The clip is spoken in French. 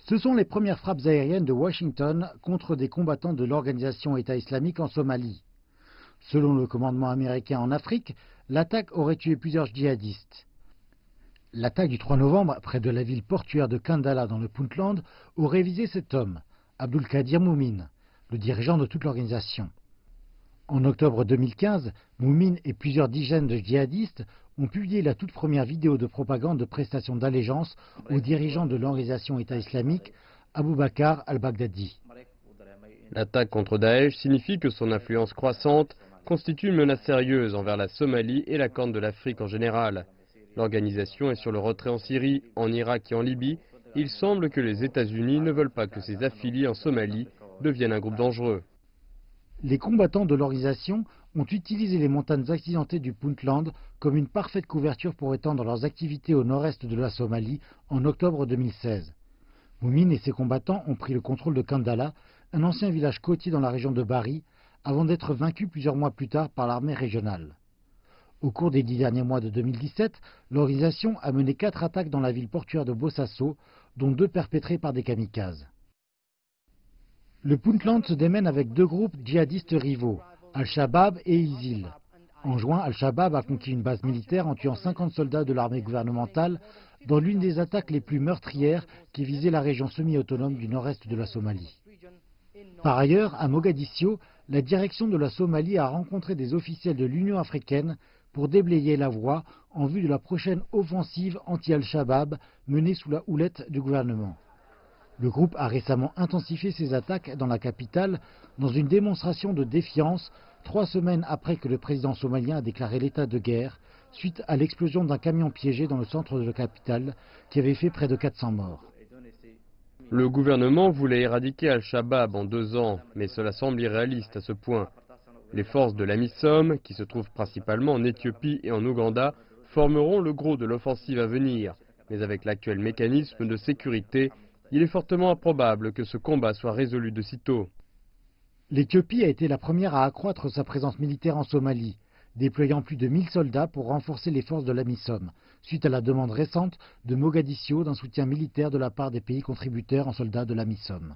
Ce sont les premières frappes aériennes de Washington contre des combattants de l'organisation État islamique en Somalie. Selon le commandement américain en Afrique, l'attaque aurait tué plusieurs djihadistes. L'attaque du 3 novembre, près de la ville portuaire de Kandala dans le Puntland, aurait visé cet homme, Abdul Qadir Moumin, le dirigeant de toute l'organisation. En octobre 2015, Moumin et plusieurs dizaines de djihadistes ont publié la toute première vidéo de propagande de prestation d'allégeance au dirigeant de l'organisation État islamique, Abu Bakr al-Baghdadi. L'attaque contre Daesh signifie que son influence croissante constitue une menace sérieuse envers la Somalie et la Corne de l'Afrique en général. L'organisation est sur le retrait en Syrie, en Irak et en Libye. Il semble que les États-Unis ne veulent pas que ses affiliés en Somalie deviennent un groupe dangereux. Les combattants de l'organisation ont utilisé les montagnes accidentées du Puntland comme une parfaite couverture pour étendre leurs activités au nord-est de la Somalie en octobre 2016. Moumin et ses combattants ont pris le contrôle de Kandala, un ancien village côtier dans la région de Bari, avant d'être vaincus plusieurs mois plus tard par l'armée régionale. Au cours des 10 derniers mois de 2017, l'organisation a mené 4 attaques dans la ville portuaire de Bosaso, dont 2 perpétrées par des kamikazes. Le Puntland se démène avec 2 groupes djihadistes rivaux, Al-Shabaab et ISIL. En juin, Al-Shabaab a conquis une base militaire en tuant 50 soldats de l'armée gouvernementale dans l'une des attaques les plus meurtrières qui visait la région semi-autonome du nord-est de la Somalie. Par ailleurs, à Mogadiscio, la direction de la Somalie a rencontré des officiels de l'Union africaine pour déblayer la voie en vue de la prochaine offensive anti-Al-Shabaab menée sous la houlette du gouvernement. Le groupe a récemment intensifié ses attaques dans la capitale dans une démonstration de défiance 3 semaines après que le président somalien a déclaré l'état de guerre suite à l'explosion d'un camion piégé dans le centre de la capitale qui avait fait près de 400 morts. Le gouvernement voulait éradiquer Al-Shabaab en 2 ans, mais cela semble irréaliste à ce point. Les forces de l'AMISOM, qui se trouvent principalement en Éthiopie et en Ouganda, formeront le gros de l'offensive à venir. Mais avec l'actuel mécanisme de sécurité, il est fortement improbable que ce combat soit résolu de sitôt. L'Éthiopie a été la première à accroître sa présence militaire en Somalie, déployant plus de 1000 soldats pour renforcer les forces de l'AMISOM, suite à la demande récente de Mogadiscio d'un soutien militaire de la part des pays contributeurs en soldats de l'AMISOM.